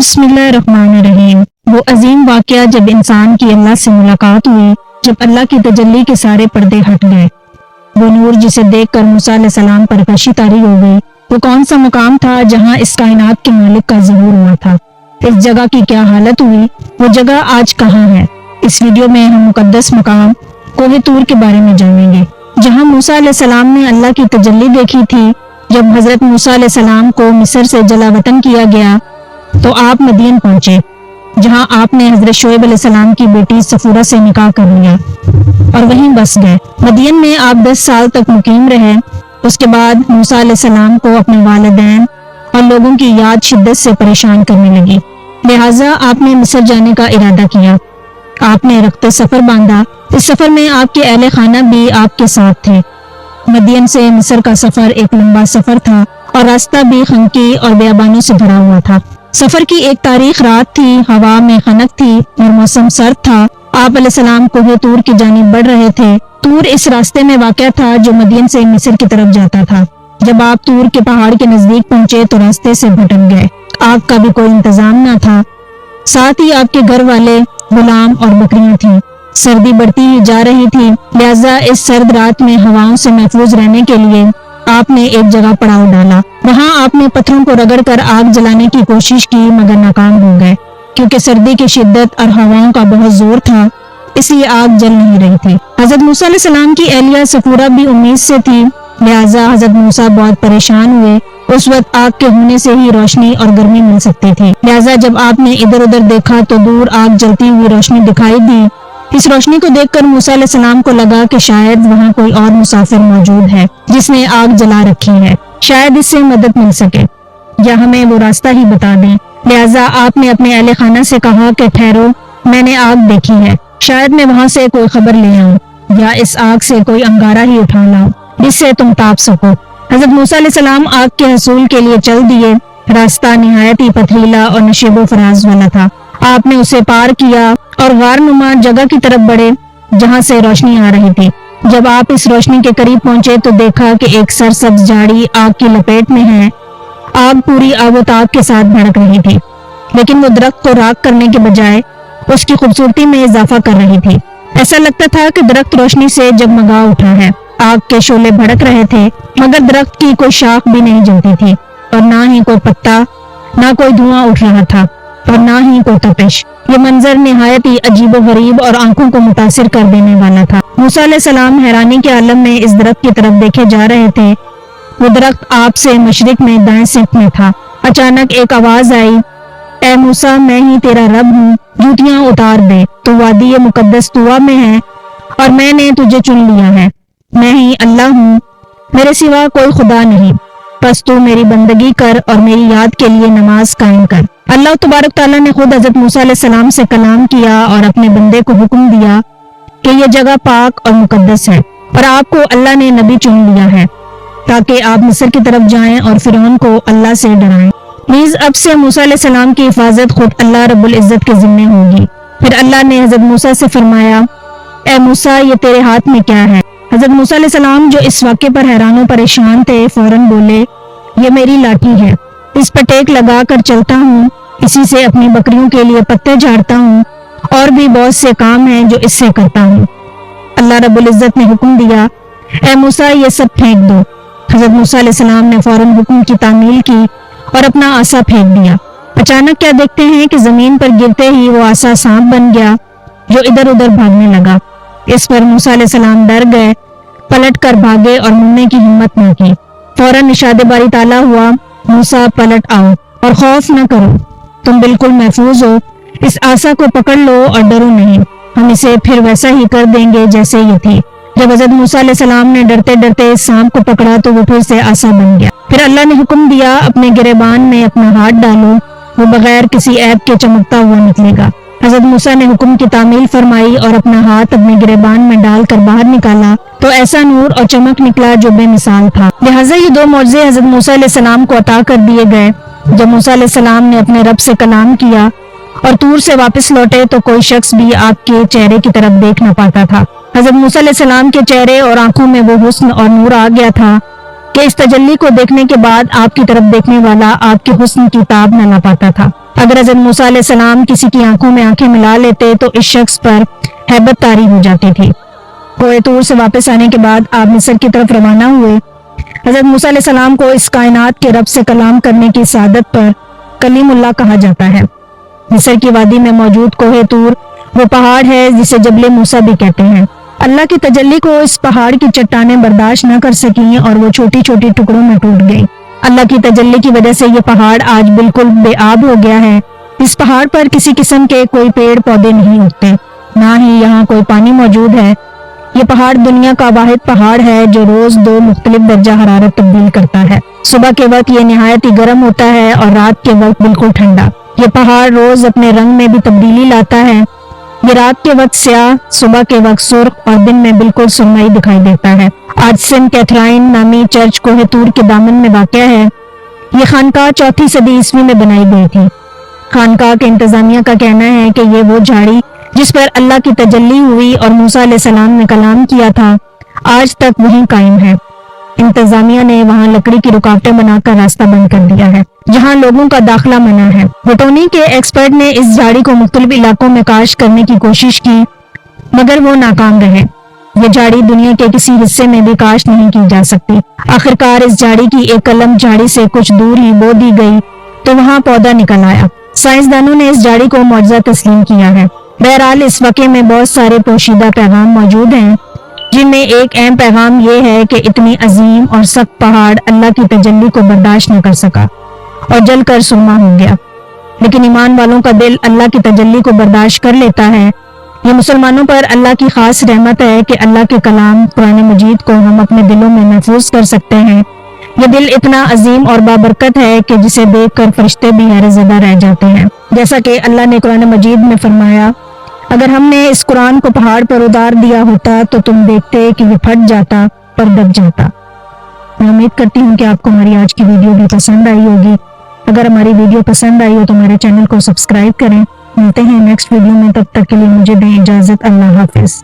بسم اللہ الرحمن الرحیم۔ وہ عظیم واقعہ جب انسان کی اللہ سے ملاقات ہوئی، جب اللہ کی تجلی کے سارے پردے ہٹ گئے۔ وہ نور جسے دیکھ کر موسیٰ علیہ السلام پر کشی طاری ہو گئی۔ وہ کون سا مقام تھا جہاں اس کائنات کے مالک کا ظہور ہوا تھا؟ اس جگہ کی کیا حالت ہوئی؟ وہ جگہ آج کہاں ہے؟ اس ویڈیو میں ہم مقدس مقام کوہ طور کے بارے میں جانیں گے، جہاں موسیٰ علیہ السلام نے اللہ کی تجلی دیکھی تھی۔ جب حضرت موسیٰ علیہ السلام کو مصر سے جلا وطن کیا گیا تو آپ مدین پہنچے، جہاں آپ نے حضرت شعیب علیہ السلام کی بیٹی صفورہ سے نکاح کر لیا اور وہیں بس گئے۔ مدین میں آپ 10 سال تک مقیم رہے۔ اس کے بعد موسیٰ علیہ السلام کو اپنے والدین اور لوگوں کی یاد شدت سے پریشان کرنے لگی، لہٰذا آپ نے مصر جانے کا ارادہ کیا۔ آپ نے رخت سفر باندھا۔ اس سفر میں آپ کے اہل خانہ بھی آپ کے ساتھ تھے۔ مدین سے مصر کا سفر ایک لمبا سفر تھا اور راستہ بھی خنقی اور بیابانوں سے بھرا ہوا تھا۔ سفر کی ایک تاریخ رات تھی، ہوا میں خنک تھی اور موسم سرد تھا۔ آپ علیہ السلام کوہ طور کی جانب بڑھ رہے تھے۔ طور اس راستے میں واقع تھا جو مدین سے مصر کی طرف جاتا تھا۔ جب آپ طور کے پہاڑ کے نزدیک پہنچے تو راستے سے بھٹک گئے۔ آگ کا بھی کوئی انتظام نہ تھا، ساتھ ہی آپ کے گھر والے، غلام اور بکریاں تھیں۔ سردی بڑھتی ہی جا رہی تھی، لہٰذا اس سرد رات میں ہواؤں سے محفوظ رہنے کے لیے آپ نے ایک جگہ پڑاؤ ڈالا۔ وہاں آپ نے پتھروں کو رگڑ کر آگ جلانے کی کوشش کی مگر ناکام ہو گئے، کیونکہ سردی کی شدت اور ہواؤں کا بہت زور تھا، اس لیے آگ جل نہیں رہی تھی۔ حضرت موسیٰ علیہ السلام کی اہلیہ صفورہ بھی امید سے تھی، لہٰذا حضرت موسیٰ بہت پریشان ہوئے۔ اس وقت آگ کے ہونے سے ہی روشنی اور گرمی مل سکتی تھی، لہٰذا جب آپ نے ادھر ادھر دیکھا تو دور آگ جلتی ہوئی روشنی دکھائی دی۔ اس روشنی کو دیکھ کر موسیٰ علیہ السلام کو لگا کہ شاید وہاں کوئی اور مسافر موجود ہے جس نے آگ جلا رکھی ہے، شاید اس سے مدد مل سکے یا ہمیں وہ راستہ ہی بتا دیں۔ لہٰذا آپ نے اپنے اہل خانہ سے کہا کہ ٹھہرو، میں نے آگ دیکھی ہے، شاید میں وہاں سے کوئی خبر لے آؤں یا اس آگ سے کوئی انگارہ ہی اٹھا لاؤں جس سے تم تاپ سکو۔ حضرت موسیٰ علیہ السلام آگ کے حصول کے لیے چل دیے۔ راستہ نہایت ہی پتھریلا اور نشیب و فراز والا تھا۔ آپ نے اسے پار کیا اور غار نما جگہ کی طرف بڑھے جہاں سے روشنی آ رہی تھی۔ جب آپ اس روشنی کے قریب پہنچے تو دیکھا کہ ایک سرسبز جھاڑی آگ کی لپیٹ میں ہے۔ آگ پوری آب و تاب کے ساتھ بھڑک رہی تھی، لیکن وہ درخت کو راکھ کرنے کے بجائے اس کی خوبصورتی میں اضافہ کر رہی تھی۔ ایسا لگتا تھا کہ درخت روشنی سے جگمگا اٹھا ہے۔ آگ کے شعلے بھڑک رہے تھے مگر درخت کی کوئی شاخ بھی نہیں جلتی تھی اور نہ ہی کوئی پتا، نہ کوئی دھواں اٹھ رہا تھا اور نہ ہی کوئی تپش۔ یہ منظر نہایت ہی عجیب و غریب اور آنکھوں کو متاثر کر دینے والا تھا۔ موسیٰ علیہ السلام حیرانی کے عالم میں اس درخت کی طرف دیکھے جا رہے تھے۔ وہ درخت آپ سے مشرق میں دائیں سمت میں تھا۔ اچانک ایک آواز آئی، اے موسیٰ، میں ہی تیرا رب ہوں، جوتیاں اتار دے، تو وادی مقدس طویٰ میں ہے اور میں نے تجھے چن لیا ہے۔ میں ہی اللہ ہوں، میرے سوا کوئی خدا نہیں، بس تو میری بندگی کر اور میری یاد کے لیے نماز قائم کر۔ اللہ تبارک تعالیٰ نے خود حضرت موسیٰ علیہ السلام سے کلام کیا اور اپنے بندے کو حکم دیا کہ یہ جگہ پاک اور مقدس ہے اور آپ کو اللہ نے نبی چن لیا ہے تاکہ آپ مصر کی طرف جائیں اور فرعون کو اللہ سے ڈرائیں۔ نیز اب سے موسیٰ علیہ السلام کی حفاظت خود اللہ رب العزت کے ذمہ ہوگی۔ پھر اللہ نے حضرت موسیٰ سے فرمایا، اے موسیٰ، یہ تیرے ہاتھ میں کیا ہے؟ حضرت موسیٰ علیہ السلام جو اس واقعے پر حیران و پریشان تھے فوراً بولے، یہ میری لاٹھی ہے، اس پر ٹیک لگا کر چلتا ہوں، اسی سے اپنی بکریوں کے لیے پتے جھاڑتا ہوں، اور بھی بہت سے کام ہیں جو اس سے کرتا ہوں۔ اللہ رب العزت نے حکم دیا، اے موسیٰ، یہ سب پھینک دو۔ حضرت موسیٰ علیہ السلام نے فوراً حکم کی تعمیل کی اور اپنا عصا پھینک دیا۔ اچانک کیا دیکھتے ہیں کہ زمین پر گرتے ہی وہ عصا سانپ بن گیا جو ادھر ادھر بھاگنے لگا۔ اس پر موسیٰ علیہ السلام ڈر گئے، پلٹ کر بھاگے اور مڑنے کی ہمت نہ کی۔ فوراً نشاد باری تعالیٰ ہوا، موسیٰ پلٹ آؤ اور خوف نہ کرو، تم بالکل محفوظ ہو، اس عصا کو پکڑ لو اور ڈرو نہیں، ہم اسے پھر ویسا ہی کر دیں گے جیسے یہ تھی۔ جب حضرت موسیٰ علیہ السلام نے ڈرتے ڈرتے اس سانپ کو پکڑا تو وہ پھر سے عصا بن گیا۔ پھر اللہ نے حکم دیا، اپنے گریبان میں اپنا ہاتھ ڈالو، وہ بغیر کسی عیب کے چمکتا ہوا نکلے گا۔ حضرت موسیٰ نے حکم کی تعمیل فرمائی اور اپنا ہاتھ اپنے گریبان میں ڈال کر باہر نکالا تو ایسا نور اور چمک نکلا جو بے مثال تھا۔ لہٰذا یہ 2 معجزے حضرت موسیٰ علیہ السلام کو عطا کر دیے گئے۔ جب موسیٰ علیہ السلام نے اپنے رب سے کلام کیا اور طور سے واپس لوٹے تو کوئی شخص بھی آپ کے چہرے کی طرف دیکھ نہ پاتا تھا۔ حضرت موسیٰ علیہ السلام کے چہرے اور آنکھوں میں وہ حسن اور نور آ گیا تھا کہ اس تجلی کو دیکھنے کے بعد آپ کی طرف دیکھنے والا آپ کے حسن کی تاب نہ لا پاتا تھا۔ اگر حضرت موسیٰ علیہ السلام کسی کی آنکھوں میں آنکھیں ملا لیتے تو اس شخص پر ہیبت طاری ہو جاتی تھی۔ کوہ طور سے واپس آنے کے بعد آپ مصر کی طرف روانہ ہوئے۔ حضرت موسیٰ علیہ السلام کو اس کائنات کے رب سے کلام کرنے کی سعادت پر کلیم اللہ کہا جاتا ہے۔ مصر کی وادی میں موجود کوہ طور وہ پہاڑ ہے جسے جبل موسیٰ بھی کہتے ہیں۔ اللہ کی تجلی کو اس پہاڑ کی چٹانیں برداشت نہ کر سکیں اور وہ چھوٹی چھوٹی ٹکڑوں میں ٹوٹ گئی۔ اللہ کی تجلی کی وجہ سے یہ پہاڑ آج بالکل بے آب ہو گیا ہے۔ اس پہاڑ پر کسی قسم کے کوئی پیڑ پودے نہیں اگتے، نہ ہی یہاں کوئی پانی موجود ہے۔ یہ پہاڑ دنیا کا واحد پہاڑ ہے جو روز 2 مختلف درجہ حرارت تبدیل کرتا ہے۔ صبح کے وقت یہ نہایت ہی گرم ہوتا ہے اور رات کے وقت بالکل ٹھنڈا۔ یہ پہاڑ روز اپنے رنگ میں بھی تبدیلی لاتا ہے۔ یہ رات کے وقت سیاہ، صبح کے وقت سرخ اور دن میں بالکل سرمئی دکھائی دیتا ہے۔ آج سینٹ کیتھرائن نامی چرچ کوہ طور کے دامن میں واقع ہے۔ یہ خانقاہ 4 صدی عیسوی میں بنائی گئی تھی۔ خانقاہ کے انتظامیہ کا کہنا ہے کہ یہ وہ جھاڑی جس پر اللہ کی تجلی ہوئی اور موسیٰ علیہ السلام نے کلام کیا تھا آج تک وہیں قائم ہے۔ انتظامیہ نے وہاں لکڑی کی رکاوٹیں بنا کر راستہ بند کر دیا ہے جہاں لوگوں کا داخلہ منع ہے۔ بوٹانی کے ایکسپرٹ نے اس جھاڑی کو مختلف علاقوں میں کاشت کرنے کی کوشش کی مگر وہ ناکام رہے۔ یہ جھاڑی دنیا کے کسی حصے میں بھی کاشت نہیں کی جا سکتی۔ آخرکار اس جھاڑی کی ایک کلم جھاڑی سے کچھ دور ہی بو دی گئی تو وہاں پودا نکل آیا۔ سائنسدانوں نے اس جھاڑی کو معجزہ تسلیم کیا ہے۔ بہرحال اس واقعے میں بہت سارے پوشیدہ پیغام موجود ہیں جن میں ایک اہم پیغام یہ ہے کہ اتنی عظیم اور سخت پہاڑ اللہ کی تجلی کو برداشت نہ کر سکا اور جل کر سرما ہو گیا، لیکن ایمان والوں کا دل اللہ کی تجلی کو برداشت کر لیتا ہے۔ یہ مسلمانوں پر اللہ کی خاص رحمت ہے کہ اللہ کے کلام قرآن مجید کو ہم اپنے دلوں میں محفوظ کر سکتے ہیں۔ یہ دل اتنا عظیم اور بابرکت ہے کہ جسے دیکھ کر فرشتے بھی حیرت زدہ رہ جاتے ہیں، جیسا کہ اللہ نے قرآن مجید میں فرمایا، اگر ہم نے اس قرآن کو پہاڑ پر اتار دیا ہوتا تو تم دیکھتے کہ یہ پھٹ جاتا اور دب جاتا۔ میں امید کرتی ہوں کہ آپ کو ہماری آج کی ویڈیو بھی پسند آئی ہوگی۔ اگر ہماری ویڈیو پسند آئی ہو تو ہمارے چینل کو سبسکرائب کریں۔ ملتے ہیں نیکسٹ ویڈیو میں، تب تک کے لیے مجھے دیں اجازت۔ اللہ حافظ۔